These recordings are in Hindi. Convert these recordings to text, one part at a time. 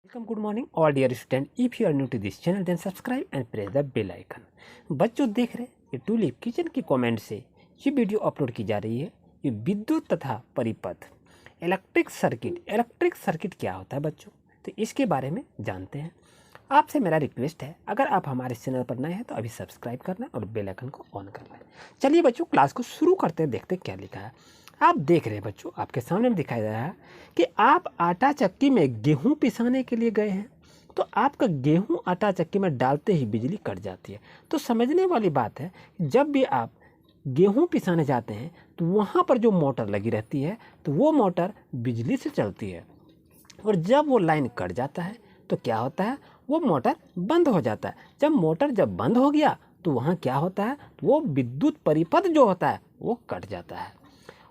Welcome, good morning, all dear student. If you are new to this channel, then subscribe and press the bell icon. बच्चों देख रहे हैं ये टूलिप किचन की कमेंट से ये वीडियो अपलोड की जा रही है। ये विद्युत तथा परिपथ इलेक्ट्रिक सर्किट क्या होता है बच्चों, तो इसके बारे में जानते हैं। आपसे मेरा रिक्वेस्ट है, अगर आप हमारे चैनल पर नए हैं तो अभी सब्सक्राइब करना और बेल आइकन को ऑन करना है। चलिए बच्चों क्लास को शुरू करते हैं, देखते क्या लिखा है। आप देख रहे हैं बच्चों, आपके सामने में दिखाई दे रहा है कि आप आटा चक्की में गेहूं पिसाने के लिए गए हैं, तो आपका गेहूं आटा चक्की में डालते ही बिजली कट जाती है। तो समझने वाली बात है, जब भी आप गेहूं पिसाने जाते हैं तो वहाँ पर जो मोटर लगी रहती है तो वो मोटर बिजली से चलती है, और जब वो लाइन कट जाता है तो क्या होता है, वो मोटर बंद हो जाता है। जब मोटर बंद हो गया तो वहाँ क्या होता है, वो विद्युत परिपथ जो होता है वो कट जाता है,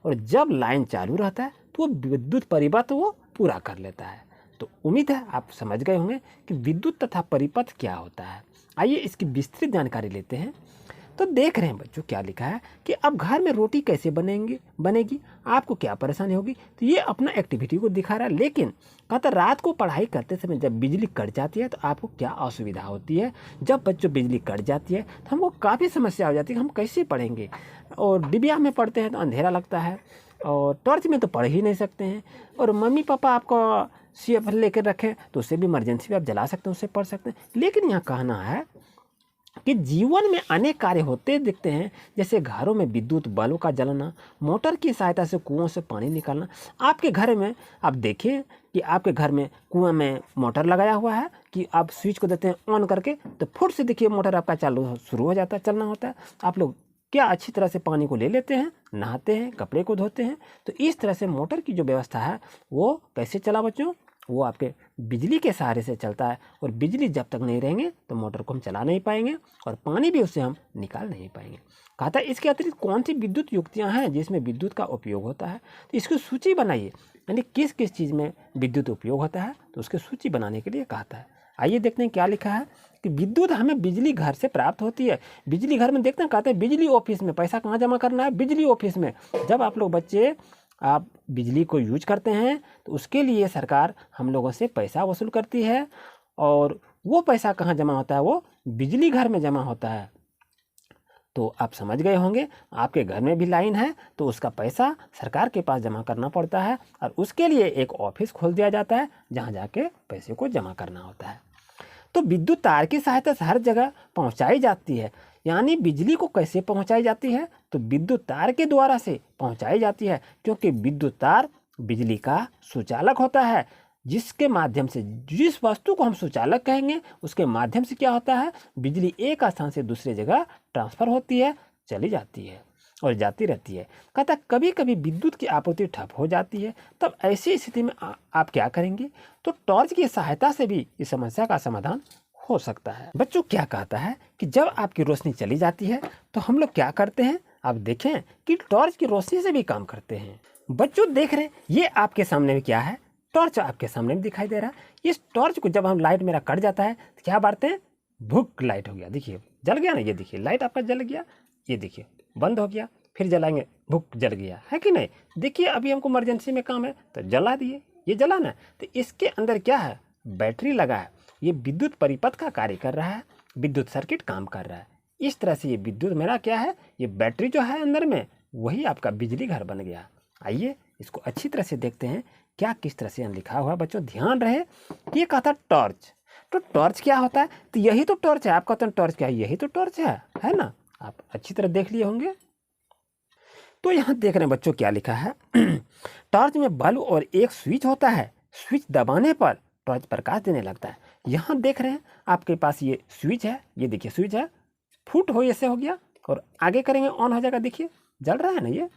और जब लाइन चालू रहता है तो वो विद्युत परिपथ वो पूरा कर लेता है। तो उम्मीद है आप समझ गए होंगे कि विद्युत तथा परिपथ क्या होता है। आइए इसकी विस्तृत जानकारी लेते हैं। तो देख रहे हैं बच्चों क्या लिखा है कि अब घर में रोटी कैसे बनेगी, आपको क्या परेशानी होगी। तो ये अपना एक्टिविटी को दिखा रहा है, लेकिन कहता रात को पढ़ाई करते समय जब बिजली कट जाती है तो आपको क्या असुविधा होती है। जब बच्चों बिजली कट जाती है तो हमको काफ़ी समस्या हो जाती है, हम कैसे पढ़ेंगे। और डिबिया में पढ़ते हैं तो अंधेरा लगता है, और टॉर्च में तो पढ़ ही नहीं सकते हैं। और मम्मी पापा आपको CF लेकर रखें तो उससे भी इमरजेंसी भी आप जला सकते हैं, उससे पढ़ सकते हैं। लेकिन यहाँ कहना है कि जीवन में अनेक कार्य होते दिखते हैं, जैसे घरों में विद्युत बल्ब का जलना, मोटर की सहायता से कुओं से पानी निकालना। आपके घर में आप देखें कि आपके घर में कुएं में मोटर लगाया हुआ है कि आप स्विच को देते हैं ऑन करके, तो फुट से देखिए मोटर आपका चालू शुरू हो जाता है, चलना होता है। आप लोग क्या अच्छी तरह से पानी को ले लेते हैं, नहाते हैं, कपड़े को धोते हैं। तो इस तरह से मोटर की जो व्यवस्था है वो कैसे चला बच्चों, वो आपके बिजली के सहारे से चलता है, और बिजली जब तक नहीं रहेंगे तो मोटर को हम चला नहीं पाएंगे, और पानी भी उससे हम निकाल नहीं पाएंगे। कहा था इसके अतिरिक्त कौन सी विद्युत युक्तियाँ हैं जिसमें विद्युत का उपयोग होता है, तो इसकी सूची बनाइए, यानी किस किस चीज़ में विद्युत उपयोग होता है, तो उसकी सूची बनाने के लिए कहता है। आइए देखते हैं क्या लिखा है कि विद्युत हमें बिजली घर से प्राप्त होती है। बिजली घर में देखते हैं, कहते हैं बिजली ऑफिस में। पैसा कहाँ जमा करना है, बिजली ऑफिस में। जब आप लोग बच्चे आप बिजली को यूज करते हैं तो उसके लिए सरकार हम लोगों से पैसा वसूल करती है, और वो पैसा कहाँ जमा होता है, वो बिजली घर में जमा होता है। तो आप समझ गए होंगे, आपके घर में भी लाइन है तो उसका पैसा सरकार के पास जमा करना पड़ता है, और उसके लिए एक ऑफिस खोल दिया जाता है जहाँ जाके पैसे को जमा करना होता है। तो विद्युत तार की सहायता से हर जगह पहुँचाई जाती है। यानी बिजली को कैसे पहुँचाई जाती है, तो विद्युत तार के द्वारा से पहुँचाई जाती है, क्योंकि विद्युत तार बिजली का सुचालक होता है, जिसके माध्यम से जिस वस्तु को हम सुचालक कहेंगे उसके माध्यम से क्या होता है, बिजली एक स्थान से दूसरे जगह ट्रांसफर होती है, चली जाती है और जाती रहती है। कहता कभी कभी विद्युत की आपूर्ति ठप हो जाती है, तब ऐसी स्थिति में आप क्या करेंगे, तो टॉर्च की सहायता से भी इस समस्या का समाधान हो सकता है। बच्चों क्या कहता है कि जब आपकी रोशनी चली जाती है तो हम लोग क्या करते हैं, आप देखें कि टॉर्च की रोशनी से भी काम करते हैं। बच्चों देख रहे हैं ये आपके सामने में क्या है, टॉर्च आपके सामने में दिखाई दे रहा है। इस टॉर्च को जब हम लाइट मेरा कट जाता है तो क्या बांटते हैं, भुक लाइट हो गया, देखिए जल गया ना, ये देखिए लाइट आपका जल गया, ये देखिए बंद हो गया, फिर जलाएंगे भुक जल गया, है कि नहीं। देखिए अभी हमको इमरजेंसी में काम है तो जला दिए, ये जलाना। तो इसके अंदर क्या है, बैटरी लगा है, ये विद्युत परिपथ का कार्य कर रहा है, विद्युत सर्किट काम कर रहा है। इस तरह से ये विद्युत मेरा क्या है, ये बैटरी जो है अंदर में वही आपका बिजली घर बन गया। आइए इसको अच्छी तरह से देखते हैं क्या किस तरह से यहाँ लिखा हुआ है। बच्चों ध्यान रहे, ये कहा था टॉर्च, तो टॉर्च क्या होता है, तो यही तो टॉर्च है। आप कहते हैं टॉर्च क्या है, यही तो टॉर्च है ना। आप अच्छी तरह देख लिए होंगे। तो यहाँ देख रहे हैं बच्चों क्या लिखा है टॉर्च में बल्ब और एक स्विच होता है, स्विच दबाने पर टॉर्च प्रकाश देने लगता है। यहाँ देख रहे हैं आपके पास ये स्विच है, ये देखिए स्विच है, फुट हो ऐसे हो गया, और आगे करेंगे ऑन हो जाएगा, देखिए जल रहा है ना ये।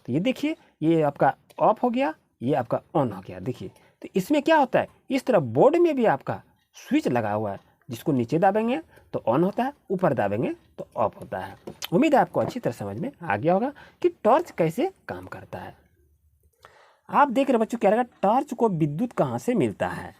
तो ये देखिए ये आपका ऑफ हो गया, ये आपका ऑन हो गया, देखिए। तो इसमें क्या होता है, इस तरह बोर्ड में भी आपका स्विच लगा हुआ है, जिसको नीचे दाबेंगे तो ऑन होता है, ऊपर दाबेंगे तो ऑफ होता है। उम्मीद है आपको अच्छी तरह समझ में आ गया होगा कि टॉर्च कैसे काम करता है। आप देख रहे हैं बच्चों क्या लगा, टॉर्च को विद्युत कहाँ से मिलता है।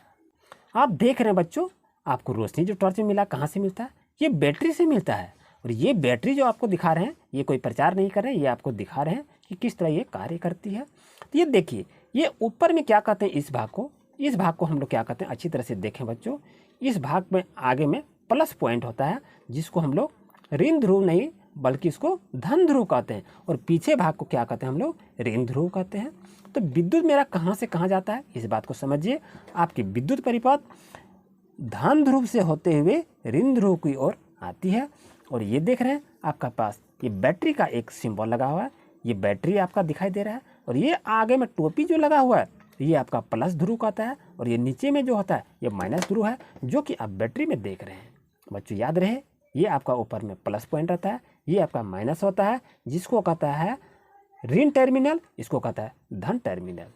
आप देख रहे हैं बच्चों, आपको रोशनी जो टॉर्च में मिला कहाँ से मिलता है, ये बैटरी से मिलता है। और ये बैटरी जो आपको दिखा रहे हैं, ये कोई प्रचार नहीं कर रहे हैं, ये आपको दिखा रहे हैं कि किस तरह ये कार्य करती है। तो ये देखिए, ये ऊपर में क्या कहते हैं, इस भाग को इस भाग को हम लोग क्या कहते हैं, अच्छी तरह से देखें बच्चों, इस भाग में आगे में प्लस पॉइंट होता है जिसको हम लोग ऋण ध्रुव नहीं बल्कि इसको धन ध्रुव कहते हैं, और पीछे भाग को क्या कहते हैं हम लोग, ऋण ध्रुव कहते हैं। तो विद्युत मेरा कहाँ से कहाँ जाता है इस बात को समझिए। आपकी विद्युत परिपथ धन ध्रुव से होते हुए ऋण ध्रुव की ओर आती है, और ये देख रहे हैं आपका पास ये बैटरी का एक सिंबल लगा हुआ है, ये बैटरी आपका दिखाई दे रहा है, और ये आगे में टोपी जो लगा हुआ है ये आपका प्लस ध्रुव कहता है, और ये नीचे में जो होता है ये माइनस ध्रुव है, जो कि आप बैटरी में देख रहे हैं। बच्चों याद रहे, ये आपका ऊपर में प्लस पॉइंट रहता है, ये आपका माइनस होता है जिसको कहता है ऋण टर्मिनल, इसको कहता है धन टर्मिनल।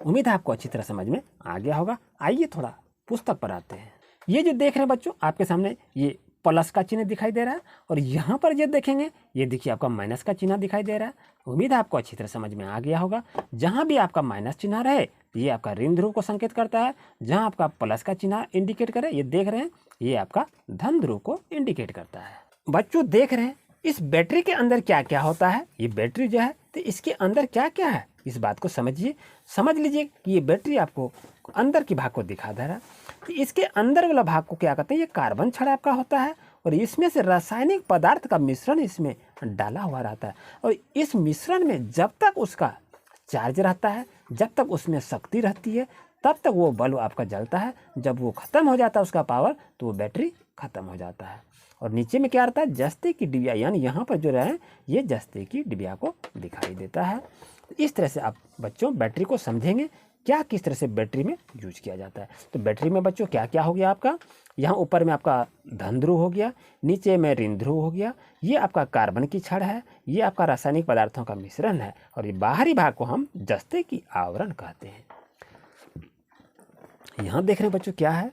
उम्मीद है आपको अच्छी तरह समझ में आ गया होगा। आइए थोड़ा पुस्तक पर आते हैं। ये जो देख रहे हैं बच्चों आपके सामने ये प्लस का चिन्ह दिखाई दे रहा है, और यहाँ पर ये देखेंगे ये देखिए आपका माइनस का चिन्ह दिखाई दे रहा है। उम्मीद है आपको अच्छी तरह समझ में आ गया होगा। जहाँ भी आपका माइनस चिन्ह रहे ये आपका ऋण ध्रुव को संकेत करता है, जहाँ आपका प्लस का चिन्ह इंडिकेट करे ये देख रहे हैं ये आपका धन ध्रुव को इंडिकेट करता है। बच्चों देख रहे हैं इस बैटरी के अंदर क्या क्या होता है, ये बैटरी जो है तो इसके अंदर क्या क्या है इस बात को समझिए। समझ लीजिए कि ये बैटरी आपको अंदर की भाग को दिखा दे रहा है, तो इसके अंदर वाला भाग को क्या कहते हैं, ये कार्बन छड़ आपका होता है, और इसमें से रासायनिक पदार्थ का मिश्रण इसमें डाला हुआ रहता है, और इस मिश्रण में जब तक उसका चार्ज रहता है, जब तक उसमें शक्ति रहती है, तब तक वो बल्ब आपका जलता है। जब वो ख़त्म हो जाता है उसका पावर, तो वो बैटरी ख़त्म हो जाता है। और नीचे में क्या रहता है, जस्ते की डिबिया, यानी यहाँ पर जो रहे ये जस्ते की डिबिया को दिखाई देता है। इस तरह से आप बच्चों बैटरी को समझेंगे क्या किस तरह से बैटरी में यूज किया जाता है। तो बैटरी में बच्चों क्या क्या हो गया आपका, यहाँ ऊपर में आपका धन ध्रुव हो गया, नीचे में ऋण ध्रुव हो गया, ये आपका कार्बन की छड़ है, ये आपका रासायनिक पदार्थों का मिश्रण है, और ये बाहरी भाग को हम जस्ते की आवरण कहते हैं। यहाँ देख रहे हैं बच्चों क्या है,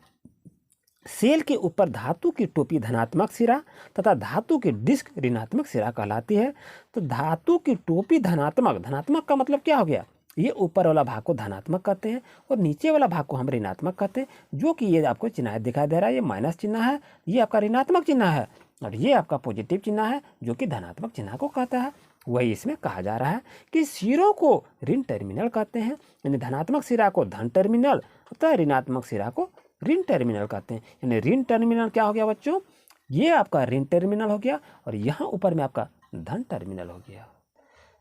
सेल के ऊपर धातु की टोपी धनात्मक सिरा तथा धातु की डिस्क ऋणात्मक सिरा कहलाती है। तो धातु की टोपी धनात्मक, धनात्मक का मतलब क्या हो गया, ये ऊपर वाला भाग को धनात्मक कहते हैं और नीचे वाला भाग को हम ऋणात्मक कहते हैं, जो कि ये आपको चिन्ह दिखाई दे रहा है, ये माइनस चिन्ह है, ये आपका ऋणात्मक चिन्ह है, और ये आपका पॉजिटिव चिन्ह है जो कि धनात्मक चिन्ह को कहता है। वही इसमें कहा जा रहा है कि सिरों को ऋण टर्मिनल कहते हैं, यानी धनात्मक सिरा को धन टर्मिनल तथा ऋणात्मक सिरा को ऋण टर्मिनल कहते हैं। यानी ऋण टर्मिनल क्या हो गया बच्चों, ये आपका ऋण टर्मिनल हो गया, और यहाँ ऊपर में आपका धन टर्मिनल हो गया।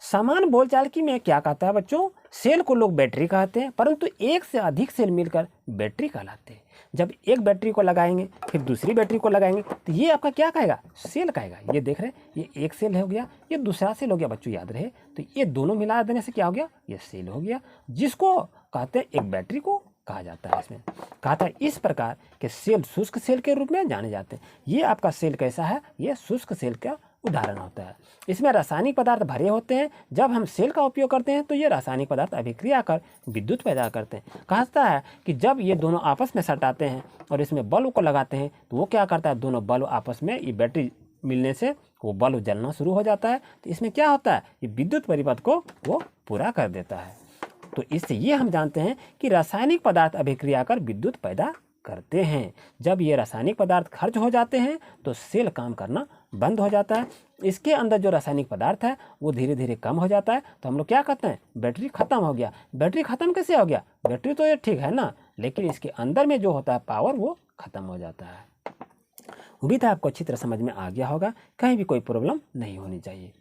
समान बोलचाल की में क्या कहता है बच्चों, सेल को लोग बैटरी कहते हैं, परंतु एक से अधिक सेल मिलकर बैटरी कहलाते हैं। जब एक बैटरी को लगाएंगे फिर दूसरी बैटरी को लगाएंगे तो ये आपका क्या कहेगा, सेल कहेगा। ये देख रहे हैं ये एक सेल हो गया, ये दूसरा सेल हो गया बच्चों, याद रहे। तो ये दोनों मिला देने से क्या हो गया, ये सेल हो गया, जिसको कहते हैं एक बैटरी को कहा जाता है। इसमें कहा था इस प्रकार के सेल शुष्क सेल के रूप में जाने जाते हैं। ये आपका सेल कैसा है, ये शुष्क सेल का उदाहरण होता है। इसमें रासायनिक पदार्थ भरे होते हैं। जब हम सेल का उपयोग करते हैं तो ये रासायनिक पदार्थ अभिक्रिया कर विद्युत पैदा करते हैं। कहता है कि जब ये दोनों आपस में सटाते हैं और इसमें बल्ब को लगाते हैं तो वो क्या करता है, दोनों बल्ब आपस में ये बैटरी मिलने से वो बल्ब जलना शुरू हो जाता है। तो इसमें क्या होता है, ये विद्युत परिपथ को वो पूरा कर देता है। तो इससे ये हम जानते हैं कि रासायनिक पदार्थ अभिक्रिया कर विद्युत पैदा करते हैं। जब ये रासायनिक पदार्थ खर्च हो जाते हैं तो सेल काम करना बंद हो जाता है। इसके अंदर जो रासायनिक पदार्थ है वो धीरे धीरे कम हो जाता है, तो हम लोग क्या कहते हैं, बैटरी खत्म हो गया। बैटरी खत्म कैसे हो गया, बैटरी तो ये ठीक है ना, लेकिन इसके अंदर में जो होता है पावर वो खत्म हो जाता है। उम्मीद है आपको अच्छी तरह समझ में आ गया होगा, कहीं भी कोई प्रॉब्लम नहीं होनी चाहिए।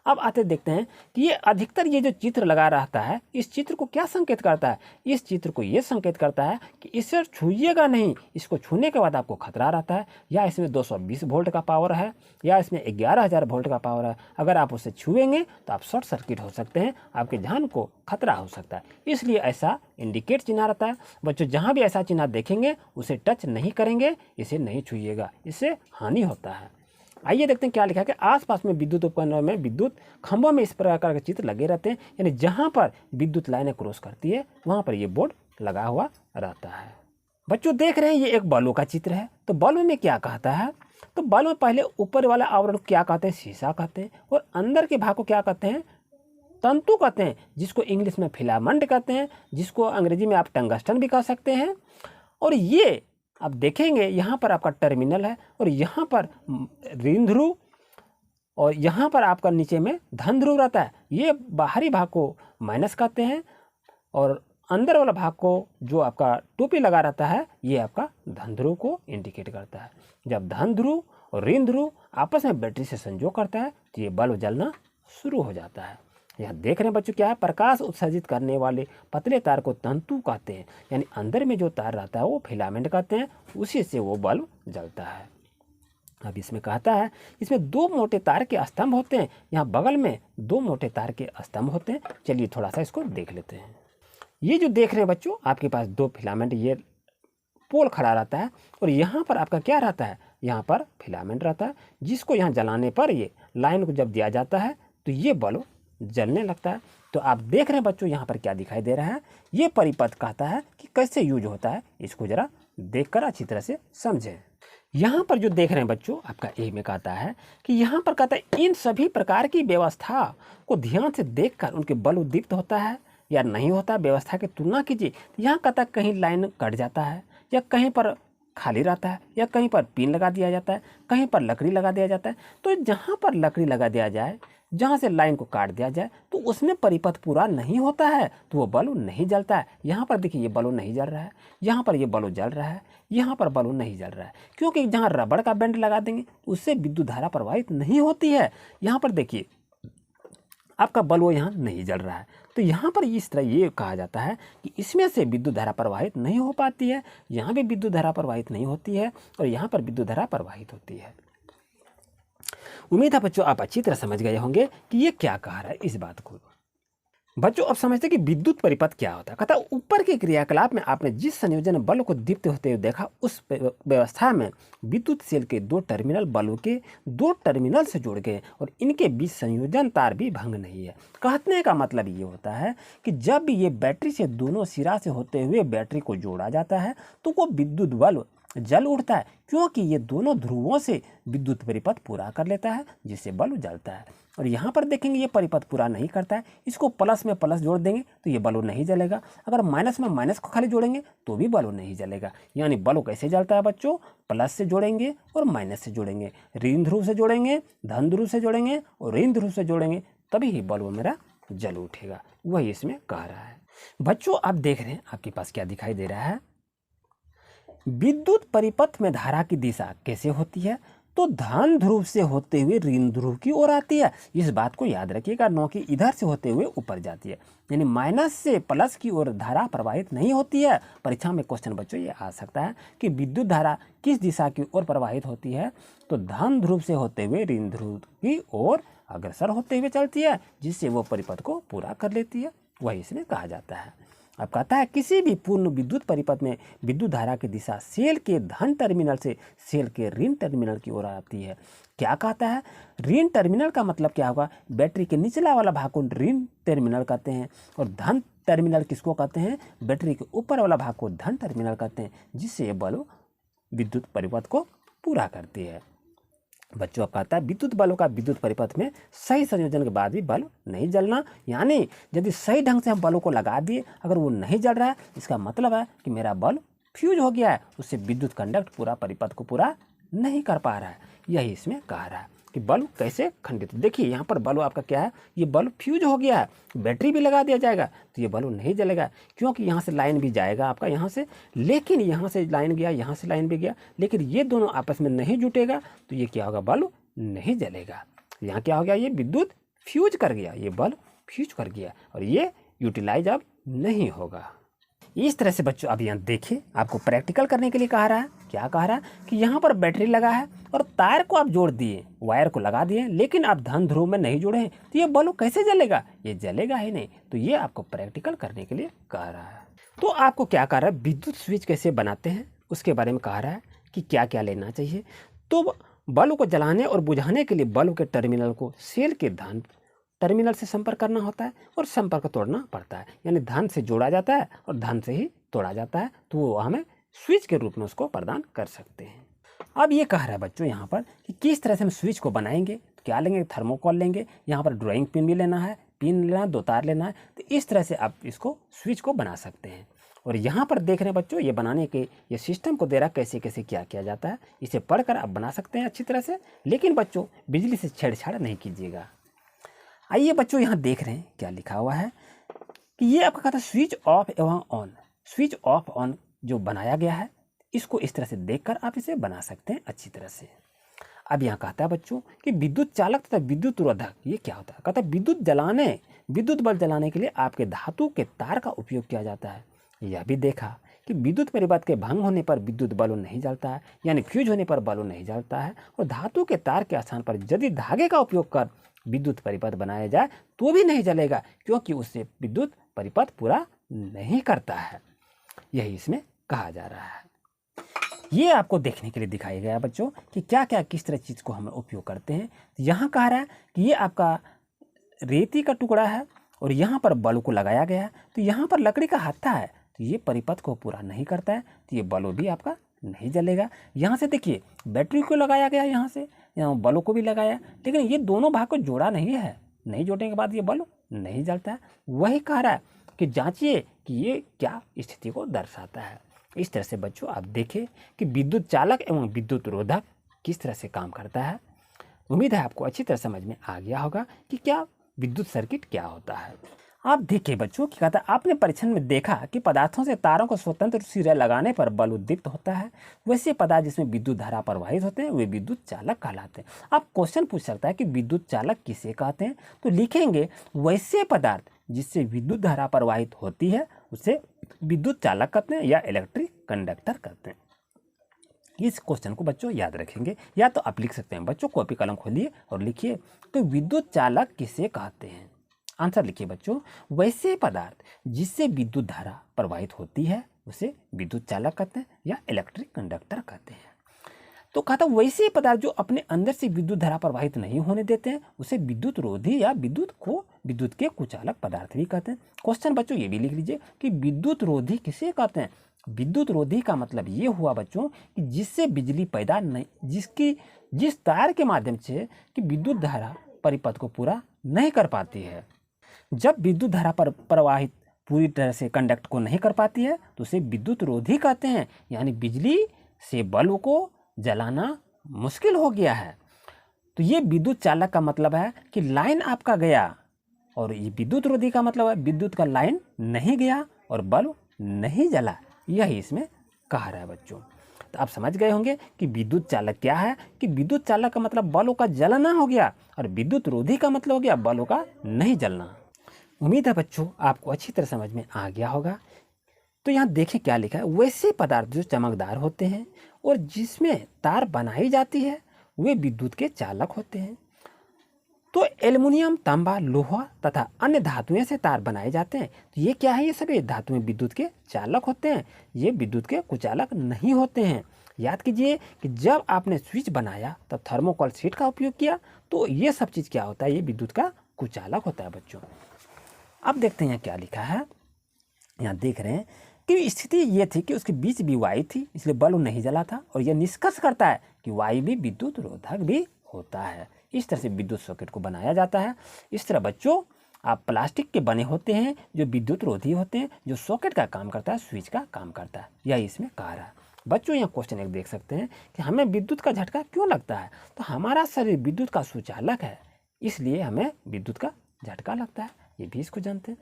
अब आते देखते हैं कि ये अधिकतर ये जो चित्र लगा रहता है, इस चित्र को क्या संकेत करता है, इस चित्र को ये संकेत करता है कि इसे छूइएगा नहीं, इसको छूने के बाद आपको खतरा रहता है, या इसमें 220 वोल्ट का पावर है, या इसमें 11,000 वोल्ट का पावर है। अगर आप उसे छुएंगे तो आप शॉर्ट सर्किट हो सकते हैं, आपके जान को खतरा हो सकता है, इसलिए ऐसा इंडिकेट चिन्ह रहता है। बच्चों जहाँ भी ऐसा चिन्ह देखेंगे उसे टच नहीं करेंगे, इसे नहीं छुइएगा, इससे हानि होता है। आइए देखते हैं क्या लिखा है कि आसपास में विद्युत उपकरणों में विद्युत खंभों में इस प्रकार के चित्र लगे रहते हैं, यानी जहां पर विद्युत लाइनें क्रॉस करती है वहां पर ये बोर्ड लगा हुआ रहता है। बच्चों देख रहे हैं ये एक बल्ब का चित्र है। तो बल्ब में क्या कहता है, तो बल्ब में पहले ऊपर वाला आवरण क्या कहते हैं, शीशा कहते हैं, और अंदर के भाग को क्या कहते हैं, तंतु कहते हैं, जिसको इंग्लिश में फिलामेंट कहते हैं, जिसको अंग्रेजी में आप टंगस्टन भी कह सकते हैं। और ये आप देखेंगे यहाँ पर आपका टर्मिनल है, और यहाँ पर ऋण ध्रुव, और यहाँ पर आपका नीचे में धन ध्रुव रहता है। ये बाहरी भाग को माइनस कहते हैं, और अंदर वाला भाग को जो आपका टोपी लगा रहता है ये आपका धन ध्रुव को इंडिकेट करता है। जब धन ध्रुव और ऋण ध्रुव आपस में बैटरी से संयोग करता है तो ये बल्ब जलना शुरू हो जाता है। यहाँ देख रहे हैं बच्चों क्या है, प्रकाश उत्सर्जित करने वाले पतले तार को तंतु कहते हैं, यानी अंदर में जो तार रहता है वो फिलामेंट कहते हैं, उसी से वो बल्ब जलता है। अब इसमें कहता है इसमें दो मोटे तार के स्तंभ होते हैं, यहाँ बगल में दो मोटे तार के स्तंभ होते हैं। चलिए थोड़ा सा इसको देख लेते हैं। ये जो देख रहे हैं बच्चों आपके पास दो फिलामेंट ये पोल खड़ा रहता है और यहाँ पर आपका क्या रहता है, यहाँ पर फिलामेंट रहता है, जिसको यहाँ जलाने पर ये लाइन को जब दिया जाता है तो ये बल्ब जलने लगता है। तो आप देख रहे हैं बच्चों यहाँ पर क्या दिखाई दे रहा है, ये परिपथ कहता है कि कैसे यूज होता है, इसको जरा देखकर अच्छी तरह से समझें। यहाँ पर जो देख रहे हैं बच्चों आपका ए में कहता है कि यहाँ पर कहता है इन सभी प्रकार की व्यवस्था को ध्यान से देखकर उनके बल्ब दीप्त होता है या नहीं होता, व्यवस्था की तुलना कीजिए। यहाँ कहता है कहीं लाइन कट जाता है या कहीं पर खाली रहता है या कहीं पर पिन लगा दिया जाता है, कहीं पर लकड़ी लगा दिया जाता है। तो जहाँ पर लकड़ी लगा दिया जाए, जहाँ से लाइन को काट दिया जाए तो उसमें परिपथ पूरा नहीं होता है तो वो बल्ब नहीं जलता है। यहाँ पर देखिए ये बल्ब नहीं जल रहा है, यहाँ पर ये बल्ब जल रहा है, यहाँ पर बल्ब नहीं जल रहा है, क्योंकि जहाँ रबड़ का बैंड लगा देंगे उससे विद्युत धारा प्रवाहित नहीं होती है। यहाँ पर देखिए आपका बल्ब यहाँ नहीं जल रहा है, तो यहाँ पर इस तरह ये कहा जाता है कि इसमें से विद्युत धारा प्रवाहित नहीं हो पाती है। यहाँ भी विद्युत धारा प्रवाहित नहीं होती है और यहाँ पर विद्युत धारा प्रवाहित होती है। उम्मीद है बच्चों आप अच्छी तरह समझ गए होंगे कि ये क्या कह रहा है इस बात को। बच्चों अब समझते कि विद्युत परिपथ क्या होता है। कहता ऊपर के क्रियाकलाप में आपने जिस संयोजन बल्ब को दीप्त होते हुए देखा, उस व्यवस्था में विद्युत सेल के दो टर्मिनल बल्ब के दो टर्मिनल से जुड़ गए और इनके बीच संयोजन तार भी भंग नहीं है। कहने का मतलब ये होता है कि जब भी ये बैटरी से दोनों सिरा से होते हुए बैटरी को जोड़ा जाता है तो वो विद्युत बल्ब जल उठता है, क्योंकि ये दोनों ध्रुवों से विद्युत परिपथ पूरा कर लेता है जिससे बल्ब जलता है। और यहाँ पर देखेंगे ये परिपथ पूरा नहीं करता है, इसको प्लस में प्लस जोड़ देंगे तो ये बल्ब नहीं जलेगा, अगर माइनस में माइनस को खाली जोड़ेंगे तो भी बल्ब नहीं जलेगा। यानी बल्ब कैसे जलता है बच्चों, प्लस से जोड़ेंगे और माइनस से जोड़ेंगे, ऋण ध्रुव से जोड़ेंगे, धन ध्रुव से जोड़ेंगे और ऋण ध्रुव से जोड़ेंगे, तभी ही बल्ब मेरा जल उठेगा। वही इसमें कह रहा है। बच्चों आप देख रहे हैं आपके पास क्या दिखाई दे रहा है, विद्युत परिपथ में धारा की दिशा कैसे होती है, तो धन ध्रुव से होते हुए ऋण ध्रुव की ओर आती है। इस बात को याद रखिएगा, नौकी इधर से होते हुए ऊपर जाती है, यानी माइनस से प्लस की ओर धारा प्रवाहित नहीं होती है। परीक्षा में क्वेश्चन बच्चों ये आ सकता है कि विद्युत धारा किस दिशा की ओर प्रवाहित होती है, तो धन ध्रुव से होते हुए ऋण ध्रुव की ओर अग्रसर होते हुए चलती है, जिससे वो परिपथ को पूरा कर लेती है। वही इसमें कहा जाता है। अब कहता है किसी भी पूर्ण विद्युत परिपथ में विद्युत धारा की दिशा सेल के धन टर्मिनल से सेल के ऋण टर्मिनल की ओर आती है। क्या कहता है, ऋण टर्मिनल का मतलब क्या होगा, बैटरी के निचला वाला भाग को ऋण टर्मिनल कहते हैं और धन टर्मिनल किसको कहते हैं, बैटरी के ऊपर वाला भाग को धन टर्मिनल कहते हैं, जिससे ये बल्ब विद्युत परिपथ को पूरा करती है। बच्चों अब कहता है विद्युत बल्ब का विद्युत परिपथ में सही संयोजन के बाद भी बल्ब नहीं जलना, यानी यदि सही ढंग से हम बल्ब को लगा दिए अगर वो नहीं जल रहा है, इसका मतलब है कि मेरा बल्ब फ्यूज हो गया है, उससे विद्युत कंडक्ट पूरा परिपथ को पूरा नहीं कर पा रहा है। यही इसमें कह रहा है कि बल्ब कैसे खंडित। देखिए यहाँ पर बल्ब आपका क्या है, ये बल्ब फ्यूज हो गया है, बैटरी भी लगा दिया जाएगा तो ये बल्ब नहीं जलेगा, क्योंकि यहाँ से लाइन भी जाएगा आपका यहाँ से, लेकिन यहाँ से लाइन गया, यहाँ से लाइन भी गया, लेकिन ये दोनों आपस में नहीं जुटेगा तो ये क्या होगा, बल्ब नहीं जलेगा। यहाँ क्या हो गया, ये विद्युत फ्यूज कर गया, ये बल्ब फ्यूज कर गया और ये यूटिलाइज अब नहीं होगा। इस तरह से बच्चों अब यहाँ देखिए आपको प्रैक्टिकल करने के लिए कहा रहा है। क्या कह रहा है कि यहाँ पर बैटरी लगा है और तार को आप जोड़ दिए, वायर को लगा दिए, लेकिन आप धन ध्रुव में नहीं जुड़े हैं, तो ये बल्ब कैसे जलेगा, ये जलेगा ही नहीं। तो ये आपको प्रैक्टिकल करने के लिए कह रहा है। तो आपको क्या कह रहा है, विद्युत स्विच कैसे बनाते हैं उसके बारे में कह रहा है कि क्या क्या लेना चाहिए। तो बल्ब को जलाने और बुझाने के लिए बल्ब के टर्मिनल को सेल के धन टर्मिनल से संपर्क करना होता है और संपर्क तोड़ना पड़ता है, यानी धन से जोड़ा जाता है और धन से ही तोड़ा जाता है, तो वो हमें स्विच के रूप में उसको प्रदान कर सकते हैं। अब ये कह रहा है बच्चों यहाँ पर कि किस तरह से हम स्विच को बनाएंगे, तो क्या लेंगे, थर्मोकॉल लेंगे, यहाँ पर ड्राइंग पिन भी लेना है, पिन लेना है, दो तार लेना है, तो इस तरह से आप इसको स्विच को बना सकते हैं। और यहाँ पर देख रहे हैं बच्चों ये बनाने के ये सिस्टम को दे रहा कैसे कैसे क्या किया जाता है, इसे पढ़कर आप बना सकते हैं अच्छी तरह से, लेकिन बच्चों बिजली से छेड़छाड़ नहीं कीजिएगा। आइए बच्चों यहाँ देख रहे हैं क्या लिखा हुआ है, कि ये आपका कहता है स्विच ऑफ एवं ऑन। स्विच ऑफ ऑन जो बनाया गया है इसको इस तरह से देखकर आप इसे बना सकते हैं अच्छी तरह से। अब यहाँ कहता है बच्चों कि विद्युत चालक तथा विद्युत रोधक ये क्या होता है। कहता है विद्युत बल्ब जलाने के लिए आपके धातु के तार का उपयोग किया जाता है। यह भी देखा कि विद्युत परिपथ के भंग होने पर विद्युत बल्ब नहीं जलता है, यानी फ्यूज होने पर बल्ब नहीं जलता है। और धातु के तार के स्थान पर यदि धागे का उपयोग कर विद्युत परिपथ बनाया जाए तो भी नहीं जलेगा, क्योंकि उससे विद्युत परिपथ पूरा नहीं करता है। यही इसमें कहा जा रहा है। ये आपको देखने के लिए दिखाया गया बच्चों कि क्या क्या किस तरह चीज़ को हम उपयोग करते हैं। यहाँ कह रहा है कि ये आपका रेती का टुकड़ा है और यहाँ पर बल्ब को लगाया गया है, तो यहाँ पर लकड़ी का हत्था है, तो ये परिपथ को पूरा नहीं करता है, तो ये बल्ब भी आपका नहीं जलेगा। यहाँ से देखिए बैटरी को लगाया गया, यहाँ से यहाँ बल्ब को भी लगाया, लेकिन ये दोनों भाग को जोड़ा नहीं है, नहीं जोड़ने के बाद ये बल्ब नहीं जलता है। वही कह रहा है कि जांचिए कि ये क्या स्थिति को दर्शाता है। इस तरह से बच्चों आप देखें कि विद्युत चालक एवं विद्युत रोधक किस तरह से काम करता है। उम्मीद है आपको अच्छी तरह समझ में आ गया होगा कि क्या विद्युत सर्किट क्या होता है। आप देखिए बच्चों कि कहता है आपने परीक्षण में देखा कि पदार्थों से तारों को स्वतंत्र सिरे लगाने पर बल्ब उद्दीप्त होता है। वैसे पदार्थ जिसमें विद्युत धारा प्रवाहित होते हैं वे विद्युत चालक कहलाते हैं। आप क्वेश्चन पूछ सकता है कि विद्युत चालक किसे कहते हैं, तो लिखेंगे वैसे पदार्थ जिससे विद्युत धारा प्रवाहित होती है उसे विद्युत चालक कहते हैं या इलेक्ट्रिक कंडक्टर कहते हैं। इस क्वेश्चन को बच्चों याद रखेंगे, या तो आप लिख सकते हैं बच्चों कॉपी कलम खोलिए और लिखिए तो विद्युत चालक किसे कहते हैं। आंसर लिखिए बच्चों वैसे पदार्थ जिससे विद्युत धारा प्रवाहित होती है उसे विद्युत चालक कहते हैं या इलेक्ट्रिक कंडक्टर कहते हैं। तो कहता वैसे पदार्थ जो अपने अंदर से विद्युत धारा प्रवाहित नहीं होने देते हैं उसे विद्युत रोधी या विद्युत के कुचालक पदार्थ भी कहते हैं। क्वेश्चन बच्चों ये भी लिख लीजिए कि विद्युत रोधी किसे कहते हैं। विद्युत रोधी का मतलब ये हुआ बच्चों कि जिससे बिजली पैदा नहीं, जिस तार के माध्यम से कि विद्युत धारा परिपथ को पूरा नहीं कर पाती है। जब विद्युत धारा प्रवाहित पूरी तरह से कंडक्ट को नहीं कर पाती है तो उसे विद्युत रोधी कहते हैं, यानी बिजली से बल्ब को जलाना मुश्किल हो गया है। तो ये विद्युत चालक का मतलब है कि लाइन आपका गया, और ये विद्युत रोधी का मतलब है विद्युत का लाइन नहीं गया और बल्ब नहीं जला। यही इसमें कहा रहा है बच्चों। तो आप समझ गए होंगे कि विद्युत चालक क्या है, कि विद्युत चालक का मतलब बल्ब का जलना हो गया और विद्युत रोधी का मतलब हो गया बल्ब का नहीं जलना। उम्मीद है बच्चों आपको अच्छी तरह समझ में आ गया होगा। तो यहाँ देखें क्या लिखा है, वैसे पदार्थ जो चमकदार होते हैं और जिसमें तार बनाई जाती है वे विद्युत के चालक होते हैं। तो एल्युमिनियम, तांबा, लोहा तथा अन्य धातुएं से तार बनाए जाते हैं। तो ये क्या है, ये सभी धातुएं विद्युत के चालक होते हैं, ये विद्युत के कुचालक नहीं होते हैं। याद कीजिए कि जब आपने स्विच बनाया तब थर्मोकोल शीट का उपयोग किया, तो ये सब चीज़ क्या होता है, ये विद्युत का कुचालक होता है बच्चों। अब देखते हैं यहाँ क्या लिखा है। यहाँ देख रहे हैं कि स्थिति ये थी कि उसके बीच भी वायु थी, इसलिए बल्ब नहीं जला था, और यह निष्कर्ष करता है कि वायु भी विद्युत रोधक भी होता है। इस तरह से विद्युत सॉकेट को बनाया जाता है। इस तरह बच्चों आप प्लास्टिक के बने होते हैं जो विद्युत रोधी होते हैं, जो सॉकेट का काम करता है, स्विच का काम करता है। यही इसमें कहा रहा है बच्चों। यहाँ क्वेश्चन एक देख सकते हैं कि हमें विद्युत का झटका क्यों लगता है, तो हमारा शरीर विद्युत का सुचालक है, इसलिए हमें विद्युत का झटका लगता है। ये भी इसको जानते हैं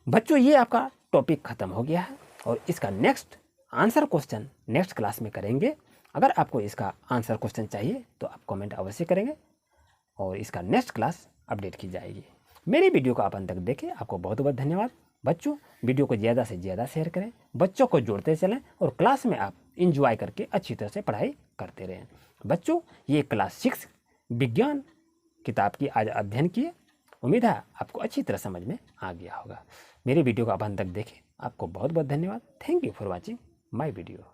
बच्चों। ये आपका टॉपिक खत्म हो गया है और इसका next answer question next class में करेंगे। अगर आपको इसका आंसर क्वेश्चन चाहिए तो आप कमेंट अवश्य करेंगे और इसका नेक्स्ट क्लास अपडेट की जाएगी। मेरी वीडियो को आप अंत तक देखें, आपको बहुत बहुत धन्यवाद बच्चों। वीडियो को ज़्यादा से ज़्यादा शेयर करें, बच्चों को जोड़ते चलें और क्लास में आप इंजॉय करके अच्छी तरह से पढ़ाई करते रहें बच्चों। ये क्लास 6 विज्ञान किताब की आज अध्ययन किए। उम्मीद है आपको अच्छी तरह समझ में आ गया होगा। मेरी वीडियो को आप अंत तक देखें, आपको बहुत बहुत धन्यवाद। Thank you for watching my video.